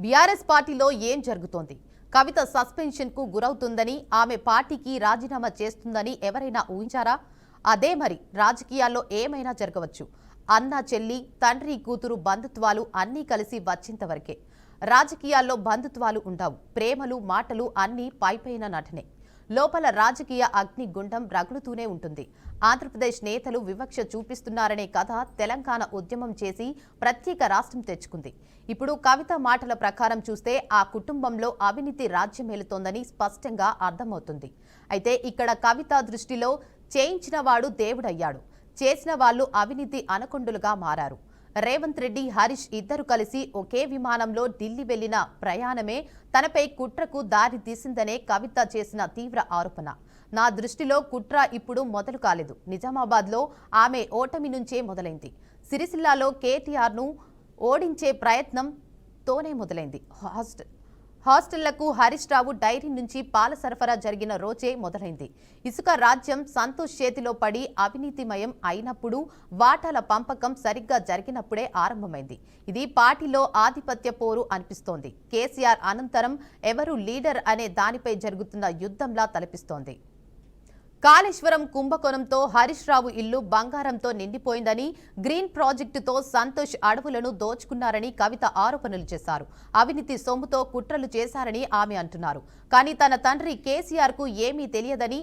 BRS పార్టీలో ఏం జరుగుతోంది? కవిత సస్పెన్షన్ కు గురవుతుందని, ఆమె పార్టీకి రాజీనామా చేస్తుందని ఎవరైనా ఊహించారా? అదే మరి రాజకీయాల్లో ఏమైనా జరగవచ్చు. అన్న చెల్లి, తండ్రి కూతురు బంధుత్వాలు అన్నీ కలిసి వచ్చేంతవరకే. రాజకీయాల్లో బంధుత్వాలు ఉండవు. ప్రేమలు, మాటలు అన్నీ పైపైన నటనే. లోపల రాజకీయ అగ్ని గుండం రగులుతూనే ఉంటుంది. ఆంధ్రప్రదేశ్ నేతలు వివక్ష చూపిస్తున్నారనే కథ తెలంగాణ ఉద్యమం చేసి ప్రత్యేక రాష్ట్రం తెచ్చుకుంది. ఇప్పుడు కవిత మాటల ప్రకారం చూస్తే ఆ కుటుంబంలో అవినీతి రాజ్యమేలుతోందని స్పష్టంగా అర్థమవుతుంది. అయితే ఇక్కడ కవిత దృష్టిలో చేయించిన వాడు దేవుడయ్యాడు, చేసిన వాళ్లు అవినీతి అనకొండులుగా మారారు. రేవంత్ రెడ్డి, హరీష్ ఇద్దరు కలిసి ఒకే విమానంలో ఢిల్లీ వెళ్లిన ప్రయాణమే తనపై కుట్రకు దారి తీసిందనే కవిత చేసిన తీవ్ర ఆరోపణ. నా దృష్టిలో కుట్ర ఇప్పుడు మొదలు కాలేదు. నిజామాబాద్లో ఆమె ఓటమి నుంచే మొదలైంది. సిరిసిల్లాలో కేటీఆర్ను ఓడించే ప్రయత్నంతోనే మొదలైంది. హాస్టళ్లకు హరీష్ రావు డైరీ నుంచి పాల సరఫరా జరిగిన రోజే మొదలైంది. ఇసుక రాజ్యం సంతోష్ చేతిలో పడి అవినీతిమయం అయినప్పుడు, వాటాల పంపకం సరిగ్గా జరిగినప్పుడే ఆరంభమైంది. ఇది పార్టీలో ఆధిపత్య పోరు అనిపిస్తోంది. కేసీఆర్ అనంతరం ఎవరు లీడర్ అనే దానిపై జరుగుతున్న యుద్ధంలా తలపిస్తోంది. కాళేశ్వరం కుంభకోణంతో హరీష్ రావు ఇల్లు బంగారంతో నిండిపోయిందని, గ్రీన్ ప్రాజెక్టుతో సంతోష్ అడవులను దోచుకున్నారని కవిత ఆరోపణలు చేశారు. అవినీతి సొమ్ముతో కుట్రలు చేశారని ఆమె అంటున్నారు. కానీ తన తండ్రి కేసీఆర్ కు ఏమీ తెలియదని,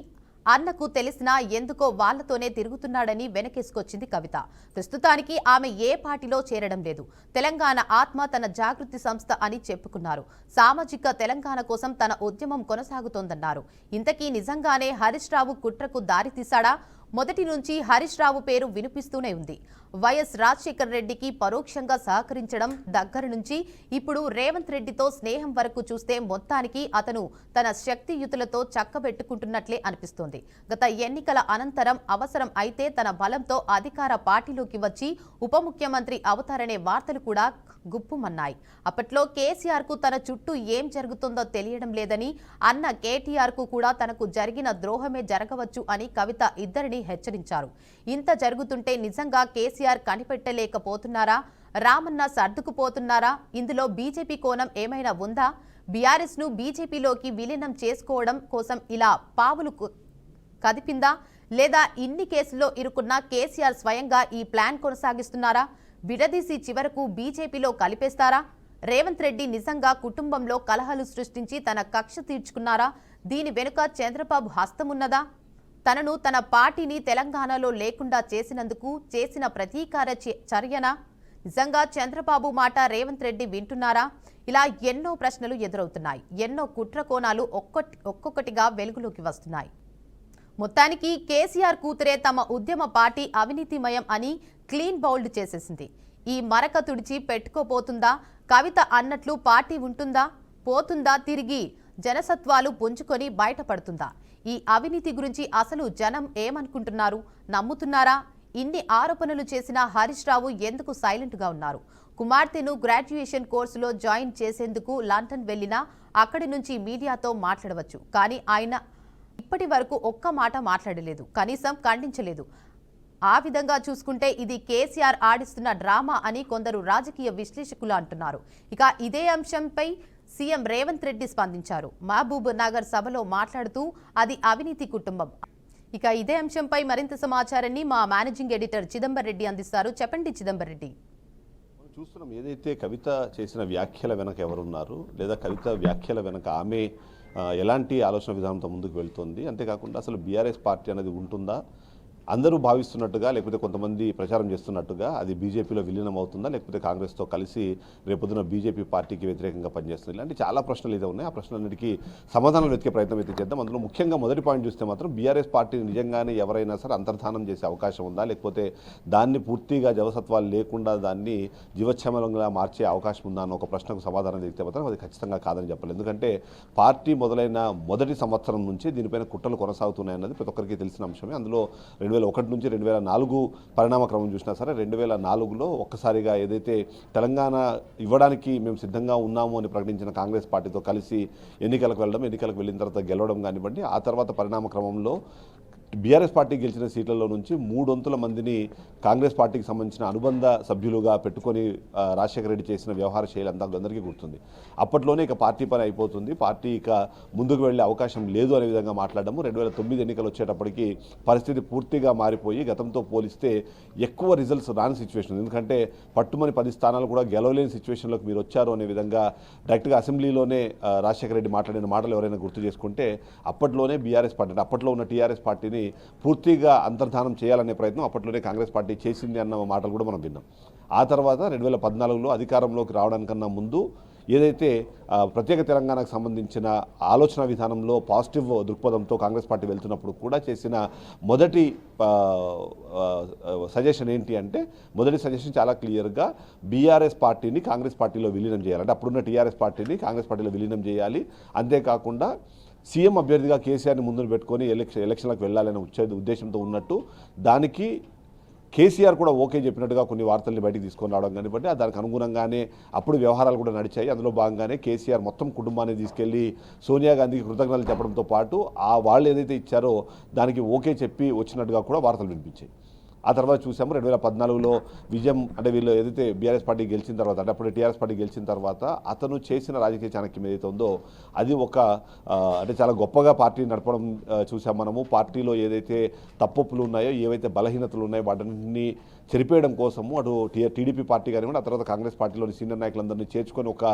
అన్నకు తెలిసినా ఎందుకో వాళ్లతోనే తిరుగుతున్నాడని వెనకేసుకొచ్చింది కవిత. ప్రస్తుతానికి ఆమె ఏ పార్టీలో చేరడం లేదు. తెలంగాణ ఆత్మ తన జాగృతి సంస్థ అని చెప్పుకున్నారు. సామాజిక తెలంగాణ కోసం తన ఉద్యమం కొనసాగుతోందన్నారు. ఇంతకీ నిజంగానే హరీష్ రావు కుట్రకు దారితీశాడా? మొదటి నుంచి హరీష్ రావు పేరు వినిపిస్తూనే ఉంది. వైఎస్ రాజశేఖర్ రెడ్డికి పరోక్షంగా సహకరించడం దగ్గర నుంచి ఇప్పుడు రేవంత్ రెడ్డితో స్నేహం వరకు చూస్తే మొత్తానికి అతను తన శక్తియుతులతో చక్కబెట్టుకుంటున్నట్లే అనిపిస్తోంది. గత ఎన్నికల అనంతరం అవసరం అయితే తన బలంతో అధికార పార్టీలోకి వచ్చి ఉప ముఖ్యమంత్రి అవుతారనే వార్తలు కూడా గుప్పుమన్నాయి. అప్పట్లో కేసీఆర్ కు తన చుట్టూ ఏం జరుగుతుందో తెలియడం లేదని, అన్న కేటీఆర్ కు కూడా తనకు జరిగిన ద్రోహమే జరగవచ్చు అని కవిత ఇద్దరిని హెచ్చరించారు. ఇంత జరుగుతుంటే నిజంగా కేసీఆర్ కనిపెట్టలేకపోతున్నారా? రామన్న సర్దుకుపోతున్నారా? ఇందులో బీజేపీ కోణం ఏమైనా ఉందా? బీఆర్ఎస్ ను బీజేపీలోకి విలీనం చేసుకోవడం కోసం ఇలా పావులు కదిపిందా? లేదా ఇన్ని కేసుల్లో ఇరుకున్న కేసీఆర్ స్వయంగా ఈ ప్లాన్ కొనసాగిస్తున్నారా? విడదీసి చివరకు బీజేపీలో కలిపేస్తారా? రేవంత్ రెడ్డి నిజంగా కుటుంబంలో కలహాలు సృష్టించి తన కక్ష తీర్చుకున్నారా? దీని వెనుక చంద్రబాబు హస్తమున్నదా? తనను, తన పార్టీని తెలంగాణలో లేకుండా చేసినందుకు చేసిన ప్రతీకార చర్యనా? నిజంగా చంద్రబాబు మాట రేవంత్ రెడ్డి వింటున్నారా? ఇలా ఎన్నో ప్రశ్నలు ఎదురవుతున్నాయి. ఎన్నో కుట్ర కోణాలు ఒక్కొక్కటిగా వెలుగులోకి వస్తున్నాయి. మొత్తానికి కేసీఆర్ కూతురే తమ ఉద్యమ పార్టీ అవినీతిమయం అని క్లీన్ బౌల్డ్ చేసేసింది. ఈ మరక తుడిచి పెట్టుకోపోతుందా? కవిత అన్నట్లు పార్టీ ఉంటుందా, పోతుందా? తిరిగి జనసత్వాలు పుంజుకొని బయటపడుతుందా? ఈ అవినీతి గురించి అసలు జనం ఏమనుకుంటున్నారు? నమ్ముతున్నారా? ఇన్ని ఆరోపణలు చేసిన హరీష్ రావు ఎందుకు సైలెంట్ గా ఉన్నారు? కుమార్తెను గ్రాడ్యుయేషన్ కోర్సులో జాయిన్ చేసేందుకు లండన్ వెళ్లినా అక్కడి నుంచి మీడియాతో మాట్లాడవచ్చు. కానీ ఆయన ఇప్పటి వరకు ఒక్క మాట మాట్లాడలేదు, కనీసం ఖండించలేదు. ఆ విధంగా చూసుకుంటే ఇది కేసీఆర్ ఆడిస్తున్న డ్రామా అని కొందరు రాజకీయ విశ్లేషకులు అంటున్నారు. ఇక ఇదే అంశంపై సీఎం రేవంత్ రెడ్డి స్పందించారు. మహబూబ్ నగర్ సభలో మాట్లాడుతూ అది అవినీతి కుటుంబం. ఇక ఇదే అంశంపై మరింత సమాచారాన్ని మా మేనేజింగ్ ఎడిటర్ చిదంబర్ రెడ్డి అందిస్తారు. చెప్పండి చిదంబర్ రెడ్డి. చూస్తున్నాం ఏదైతే కవిత చేసిన వ్యాఖ్యల వెనక ఎవరున్నారు, లేదా కవిత వ్యాఖ్యల వెనక ఆమె ఎలాంటి ఆలోచన విధానంతో ముందుకు వెళ్తుంది, అంతేకాకుండా అసలు బీఆర్ఎస్ పార్టీ అనేది ఉంటుందా, అందరూ భావిస్తున్నట్టుగా లేకపోతే కొంతమంది ప్రచారం చేస్తున్నట్టుగా అది బీజేపీలో విలీనం అవుతుందా, లేకపోతే కాంగ్రెస్తో కలిసి రేపొద్దున బీజేపీ పార్టీకి వ్యతిరేకంగా పనిచేస్తుంది, ఇలాంటి చాలా ప్రశ్నలు అయితే ఉన్నాయి. ఆ ప్రశ్నలన్నిటికీ సమాధానం వెతికే ప్రయత్నం అయితే చేద్దాం. అందులో ముఖ్యంగా మొదటి పాయింట్ చూస్తే మాత్రం బీఆర్ఎస్ పార్టీని నిజంగానే ఎవరైనా సరే అంతర్ధానం చేసే అవకాశం ఉందా, లేకపోతే దాన్ని పూర్తిగా జవసత్వాలు లేకుండా దాన్ని జీవోత్సమంగా మార్చే అవకాశం ఉందా అన్న ఒక ప్రశ్నకు సమాధానం చెప్తే మాత్రం అది ఖచ్చితంగా కాదని చెప్పాలి. ఎందుకంటే పార్టీ మొదలైన మొదటి సంవత్సరం నుంచి దీనిపైన కుట్రలు కొనసాగుతున్నాయన్నది ప్రతి ఒక్కరికి తెలిసిన అంశమే. అందులో 2001 నుంచి 2004 పరిణామ క్రమం చూసినా సరే 2004లో ఒక్కసారిగా ఏదైతే తెలంగాణ ఇవ్వడానికి మేము సిద్ధంగా ఉన్నాము అని ప్రకటించిన కాంగ్రెస్ పార్టీతో కలిసి ఎన్నికలకు వెళ్ళడం, ఎన్నికలకు వెళ్ళిన తర్వాత గెలవడం కానివ్వండి, ఆ తర్వాత పరిణామ క్రమంలో బీఆర్ఎస్ పార్టీ గెలిచిన సీట్లలో నుంచి 3/4 మందిని కాంగ్రెస్ పార్టీకి సంబంధించిన అనుబంధ సభ్యులుగా పెట్టుకొని రాజశేఖర రెడ్డి చేసిన వ్యవహార శైలి అందరికీ గుర్తుంది. అప్పట్లోనే ఇక పార్టీ పని అయిపోతుంది, పార్టీ ఇక ముందుకు వెళ్ళే అవకాశం లేదు అనే విధంగా మాట్లాడము. 2009 ఎన్నికలు వచ్చేటప్పటికి పరిస్థితి పూర్తిగా మారిపోయి గతంతో పోలిస్తే ఎక్కువ రిజల్ట్స్ రాని సిచ్యువేషన్, ఎందుకంటే పట్టుమని 10 స్థానాలు కూడా గెలవలేని సిచ్యువేషన్లోకి మీరు వచ్చారు అనే విధంగా డైరెక్ట్గా అసెంబ్లీలోనే రాజశేఖర రెడ్డి మాట్లాడిన మాటలు ఎవరైనా గుర్తు చేసుకుంటే అప్పట్లోనే బీఆర్ఎస్ పార్టీ అప్పట్లో ఉన్న టీఆర్ఎస్ పార్టీని పూర్తిగా అంతర్ధానం చేయాలనే ప్రయత్నం అప్పట్లోనే కాంగ్రెస్ పార్టీ చేసింది అన్న మాటలు కూడా మనం విన్నాం. ఆ తర్వాత 2014లో అధికారంలోకి రావడానికన్నా ముందు ఏదైతే ప్రత్యేక తెలంగాణకు సంబంధించిన ఆలోచన విధానంలో పాజిటివ్ దృక్పథంతో కాంగ్రెస్ పార్టీ వెళ్తున్నప్పుడు కూడా చేసిన మొదటి సజెషన్ ఏంటి అంటే, మొదటి సజెషన్ చాలా క్లియర్గా బీఆర్ఎస్ పార్టీని కాంగ్రెస్ పార్టీలో విలీనం చేయాలి. అంటే అప్పుడున్న టీఆర్ఎస్ పార్టీని కాంగ్రెస్ పార్టీలో విలీనం చేయాలి. అంతేకాకుండా సీఎం అభ్యర్థిగా కేసీఆర్ని ముందు పెట్టుకొని ఎలక్షన్లకు వెళ్ళాలనే ఉద్దేశంతో ఉన్నట్టు, దానికి కేసీఆర్ కూడా ఓకే చెప్పినట్టుగా కొన్ని వార్తల్ని బయటికి తీసుకొని రావడం కానివ్వండి, దానికి అనుగుణంగానే అప్పుడు వ్యవహారాలు కూడా నడిచాయి. అందులో భాగంగానే కేసీఆర్ మొత్తం కుటుంబాన్ని తీసుకెళ్లి సోనియా గాంధీకి కృతజ్ఞతలు చెప్పడంతో పాటు వాళ్ళు ఏదైతే ఇచ్చారో దానికి ఓకే చెప్పి వచ్చినట్టుగా కూడా వార్తలు వినిపించాయి. ఆ తర్వాత చూసాము 2014లో విజయం, అంటే వీళ్ళు ఏదైతే బీఆర్ఎస్ పార్టీ గెలిచిన తర్వాత, అంటే అప్పుడు టీఆర్ఎస్ పార్టీ గెలిచిన తర్వాత అతను చేసిన రాజకీయ చాణక్యం ఏదైతే ఉందో అది అంటే చాలా గొప్పగా పార్టీని నడపడం చూసాం మనము. పార్టీలో ఏదైతే తప్పులు ఉన్నాయో, ఏవైతే బలహీనతలు ఉన్నాయో వాటిని చెరిపేయడం కోసము అటు టీడీపీ పార్టీ కానివ్వండి, ఆ తర్వాత కాంగ్రెస్ పార్టీలోని సీనియర్ నాయకులందరినీ చేర్చుకొని ఒక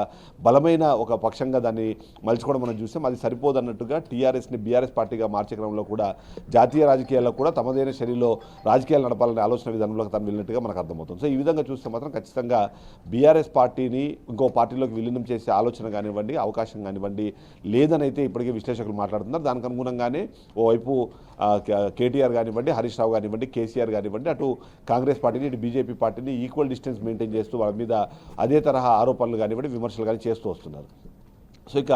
బలమైన ఒక పక్షంగా దాన్ని మలుచుకోవడం మనం చూసాం. అది సరిపోదన్నట్టుగా టీఆర్ఎస్ని బీఆర్ఎస్ పార్టీగా మార్చే క్రమంలో కూడా జాతీయ రాజకీయాల్లో కూడా తమదైన శైలిలో రాజకీయాలు నడపాలనే ఆలోచన విధానంలోకి తను వెళ్ళినట్టుగా మనకు అర్థమవుతుంది. సో ఈ విధంగా చూస్తే మాత్రం ఖచ్చితంగా బీఆర్ఎస్ పార్టీని ఇంకో పార్టీలోకి విలీనం చేసే ఆలోచన కానివ్వండి, అవకాశం కానివ్వండి లేదని అయితే ఇప్పటికే విశ్లేషకులు మాట్లాడుతున్నారు. దానికి అనుగుణంగానే ఓవైపు కేటీఆర్ కానివ్వండి, హరీష్ రావు కానివ్వండి, కేసీఆర్ కానివ్వండి, అటు కాంగ్రెస్ పార్టీని ఇటు బీజేపీ పార్టీని ఈక్వల్ డిస్టెన్స్ మెయింటైన్ చేస్తూ వాళ్ళ మీద అదే తరహా ఆరోపణలు కానివ్వండి, విమర్శలు కానీ చేస్తూ వస్తున్నారు. సో ఇక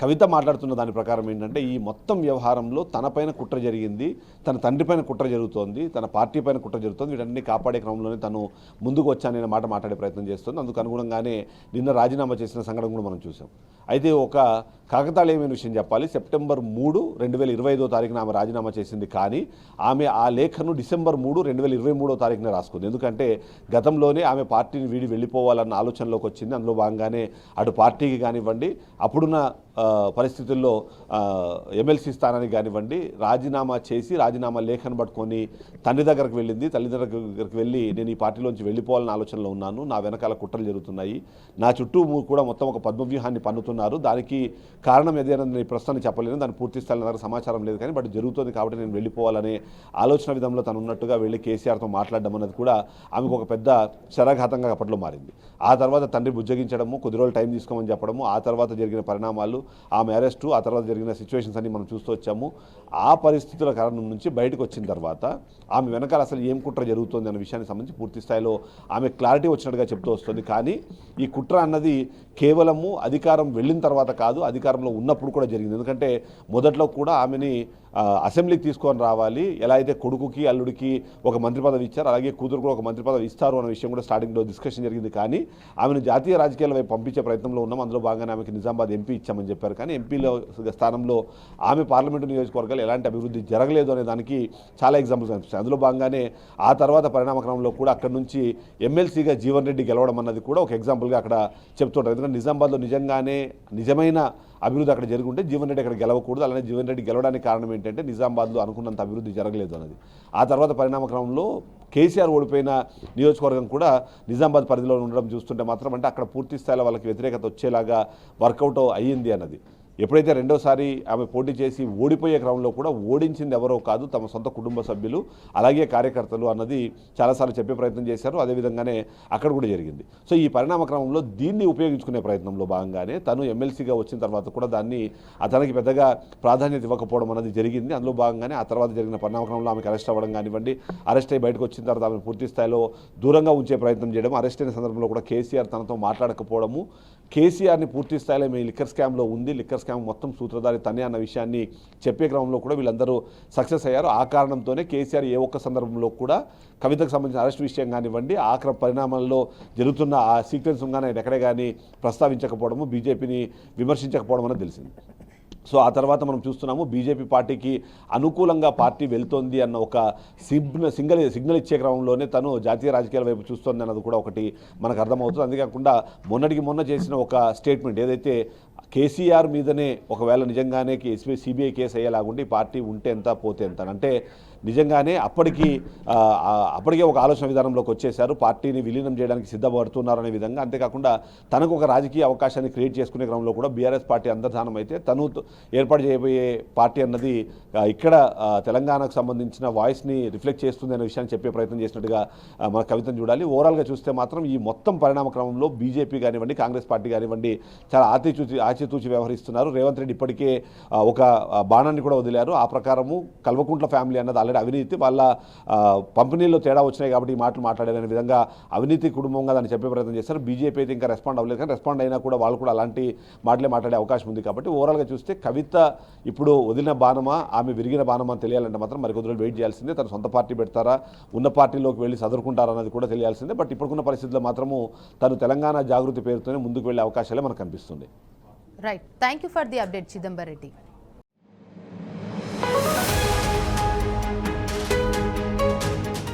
కవిత మాట్లాడుతున్న దాని ప్రకారం ఏంటంటే, ఈ మొత్తం వ్యవహారంలో తనపైన కుట్ర జరిగింది, తన తండ్రి పైన కుట్ర జరుగుతోంది, తన పార్టీ పైన కుట్ర జరుగుతుంది, వీటన్ని కాపాడే క్రమంలోనే తను ముందుకు వచ్చాననే మాట మాట్లాడే ప్రయత్నం చేస్తుంది. అందుకు అనుగుణంగానే నిన్న రాజీనామా చేసిన సంఘటన కూడా మనం చూసాం. అయితే ఒక కాకతాళీయమైన విషయం చెప్పాలి, సెప్టెంబర్ 3, 2025వ తారీఖున ఆమె రాజీనామా చేసింది. కానీ ఆమె ఆ లేఖను డిసెంబర్ 3, 2023వ తారీఖున రాసుకుంది. ఎందుకంటే గతంలోనే ఆమె పార్టీని వీడి వెళ్ళిపోవాలన్న ఆలోచనలోకి వచ్చింది. అందులో భాగంగానే అటు పార్టీకి కానివ్వండి, అప్పుడున్న పరిస్థితుల్లో ఎమ్మెల్సీ స్థానానికి కానివ్వండి రాజీనామా చేసి రాజీనామా లేఖను పట్టుకొని తండ్రి దగ్గరకు వెళ్ళింది. తల్లిదండ్రుల దగ్గరికి వెళ్ళి నేను ఈ పార్టీలోంచి వెళ్ళిపోవాలన్న ఆలోచనలో ఉన్నాను, నా వెనకాల కుట్రలు జరుగుతున్నాయి, నా చుట్టూ కూడా మొత్తం ఒక పద్మవ్యూహాన్ని పన్నుతున్నారు, దానికి కారణం ఏదైనా నేను ప్రస్తుతాన్ని చెప్పలేను, దాని పూర్తి స్థాయి నాకు సమాచారం లేదు, కానీ బట్ జరుగుతుంది కాబట్టి నేను వెళ్ళిపోవాలనే ఆలోచన విధంలో తను ఉన్నట్టుగా వెళ్ళి కేసీఆర్తో మాట్లాడడం అనేది కూడా ఆమెకు ఒక పెద్ద శరాఘాతంగా అప్పట్లో మారింది. ఆ తర్వాత తండ్రి బుజ్జగించడము, కొద్ది రోజులు టైం తీసుకోమని చెప్పడము, ఆ తర్వాత జరిగిన పరిణామాలు, ఆమె అరెస్టు, ఆ తర్వాత జరిగిన సిచ్యువేషన్స్ అన్ని మనం చూస్తూ వచ్చాము. ఆ పరిస్థితుల కారణం నుంచి బయటకు వచ్చిన తర్వాత ఆమె వెనకాల అసలు ఏం కుట్ర జరుగుతుంది అనే విషయానికి సంబంధించి పూర్తి స్థాయిలో ఆమె క్లారిటీ వచ్చినట్టుగా చెప్తూ వస్తుంది. కానీ ఈ కుట్ర అన్నది కేవలము అధికారం వెళ్ళిన తర్వాత కాదు, అధికారంలో ఉన్నప్పుడు కూడా జరిగింది. ఎందుకంటే మొదట్లో కూడా ఆమెని అసెంబ్లీకి తీసుకొని రావాలి, ఎలా అయితే కొడుకుకి అల్లుడికి ఒక మంత్రి పదవి ఇచ్చారు అలాగే కూతురు కూడా ఒక మంత్రి పదవి ఇస్తారు అనే విషయం కూడా స్టార్టింగ్లో డిస్కషన్ జరిగింది. కానీ ఆమెను జాతీయ రాజకీయాల వైపు పంపించే ప్రయత్నంలో ఉన్నాం. అందులో భాగంగానే ఆమెకి నిజామాబాద్ ఎంపీ ఇచ్చామని చెప్పారు. కానీ ఎంపీలో స్థానంలో ఆమె పార్లమెంటు నియోజకవర్గాలు ఎలాంటి అభివృద్ధి జరగలేదు అనే దానికి చాలా ఎగ్జాంపుల్స్ కనిపిస్తాయి. అందులో భాగంగానే ఆ తర్వాత పరిణామక్రమంలో కూడా అక్కడ నుంచి ఎమ్మెల్సీగా జీవన్ రెడ్డి గెలవడం అన్నది కూడా ఒక ఎగ్జాంపుల్గా అక్కడ చెప్తుంటారు. ఎందుకంటే నిజామాబాద్లో నిజంగానే నిజమైన అభివృద్ధి అక్కడ జరుగుంటే జీవన్ రెడ్డి అక్కడ గెలవకూడదు. అలానే జీవన్ రెడ్డి గెలవడానికి కారణం ఏంటంటే నిజామాబాద్లో అనుకున్నంత అభివృద్ధి జరగలేదు అన్నది. ఆ తర్వాత పరిణామక్రమంలో కేసీఆర్ ఓడిపోయిన నియోజకవర్గం కూడా నిజామాబాద్ పరిధిలో ఉండడం చూస్తుంటే మాత్రం అంటే అక్కడ పూర్తి స్థాయిలో వాళ్ళకి వ్యతిరేకత వచ్చేలాగా వర్కౌట్ అయ్యింది అన్నది. ఎప్పుడైతే రెండోసారి ఆమె పోటీ చేసి ఓడిపోయే క్రమంలో కూడా ఓడించింది ఎవరో కాదు, తమ సొంత కుటుంబ సభ్యులు అలాగే కార్యకర్తలు అన్నది చాలాసార్లు చెప్పే ప్రయత్నం చేశారు. అదేవిధంగానే అక్కడ కూడా జరిగింది. సో ఈ పరిణామ క్రమంలో దీన్ని ఉపయోగించుకునే ప్రయత్నంలో భాగంగానే తను ఎమ్మెల్సీగా వచ్చిన తర్వాత కూడా దాన్ని అతనికి పెద్దగా ప్రాధాన్యత ఇవ్వకపోవడం అనేది జరిగింది. అందులో భాగంగానే ఆ తర్వాత జరిగిన పరిణామ క్రమంలో ఆమెకు అరెస్ట్ అవ్వడం కానివ్వండి, అరెస్ట్ అయ్యి బయటకు వచ్చిన తర్వాత ఆమె పూర్తి స్థాయిలో దూరంగా ఉంచే ప్రయత్నం చేయడం, అరెస్ట్ అయిన సందర్భంలో కూడా కేసీఆర్ తనతో మాట్లాడకపోవడము, కేసీఆర్ని పూర్తి స్థాయిలో మీ లిక్కర్ స్కామ్లో ఉంది, లిక్కర్ స్కామ్ మొత్తం సూత్రధారి తనే అన్న విషయాన్ని చెప్పే క్రమంలో కూడా వీళ్ళందరూ సక్సెస్ అయ్యారు. ఆ కారణంతోనే కేసీఆర్ ఏ ఒక్క సందర్భంలో కూడా కవితకు సంబంధించిన అరెస్ట్ విషయం కానివ్వండి, ఆ పరిణామాల్లో జరుగుతున్న ఆ సీక్వెన్స్ కానీ ఎక్కడే కానీ ప్రస్తావించకపోవడము, బీజేపీని విమర్శించకపోవడం అనేది తెలిసింది. సో ఆ తర్వాత మనం చూస్తున్నాము బీజేపీ పార్టీకి అనుకూలంగా పార్టీ వెళ్తోంది అన్న ఒక సిగ్నల్ ఇచ్చే క్రమంలోనే తను జాతీయ రాజకీయాల వైపు చూస్తోంది అన్నది కూడా ఒకటి మనకు అర్థమవుతుంది. అంతేకాకుండా మొన్న చేసిన ఒక స్టేట్మెంట్ ఏదైతే కేసీఆర్ మీదనే ఒకవేళ నిజంగానే సిబిఐ కేసు అయ్యేలాగుండి ఈ పార్టీ ఉంటే ఎంత పోతే ఎంత అంటే నిజంగానే అప్పటికే ఒక ఆలోచన విధానంలోకి వచ్చేశారు, పార్టీని విలీనం చేయడానికి సిద్ధపడుతున్నారనే విధంగా. అంతేకాకుండా తనకు ఒక రాజకీయ అవకాశాన్ని క్రియేట్ చేసుకునే క్రమంలో కూడా బీఆర్ఎస్ పార్టీ అంతర్ధానం అయితే తను ఏర్పాటు చేయబోయే పార్టీ అన్నది ఇక్కడ తెలంగాణకు సంబంధించిన వాయిస్ని రిఫ్లెక్ట్ చేస్తుంది అనే విషయాన్ని చెప్పే ప్రయత్నం చేసినట్టుగా మన కవితను చూడాలి. ఓవరాల్గా చూస్తే మాత్రం ఈ మొత్తం పరిణామ క్రమంలో బీజేపీ కానివ్వండి, కాంగ్రెస్ పార్టీ కానివ్వండి చాలా ఆచితూచి వ్యవహరిస్తున్నారు. రేవంత్ రెడ్డి ఇప్పటికే ఒక బాణాన్ని కూడా వదిలారు. ఆ ప్రకారము కల్వకుంట్ల ఫ్యామిలీ అన్నది ఆల్రెడీ అవినీతి, వాళ్ళ పంపిణీలో తేడా వచ్చినాయి కాబట్టి ఈ మాటలు మాట్లాడారనే విధంగా అవినీతి కుటుంబంగా దాన్ని చెప్పే ప్రయత్నం చేస్తారు. బీజేపీ అయితే ఇంకా రెస్పాండ్ అవ్వలేదు, కానీ రెస్పాండ్ అయినా కూడా వాళ్ళు కూడా అలాంటి మాటలే మాట్లాడే అవకాశం ఉంది. కాబట్టి ఓవరాల్గా చూస్తే కవిత ఇప్పుడు వదిలిన బాణమా ఆమె విరిగిన బాణమా అని తెలియాలంటే మాత్రం మరి కొద్ది రోజులు వెయిట్ చేయాల్సిందే. తన సొంత పార్టీ పెడతారా, ఉన్న పార్టీలోకి వెళ్ళి చదువుకుంటారా అన్నది కూడా తెలియాల్సిందే. బట్ ఇప్పుడున్న పరిస్థితుల్లో మాత్రము తను తెలంగాణ జాగృతి పేరుతోనే ముందుకు వెళ్ళే అవకాశాలే మనకు కనిపిస్తుంది. Right, thank you for the update Chidambar Reddy.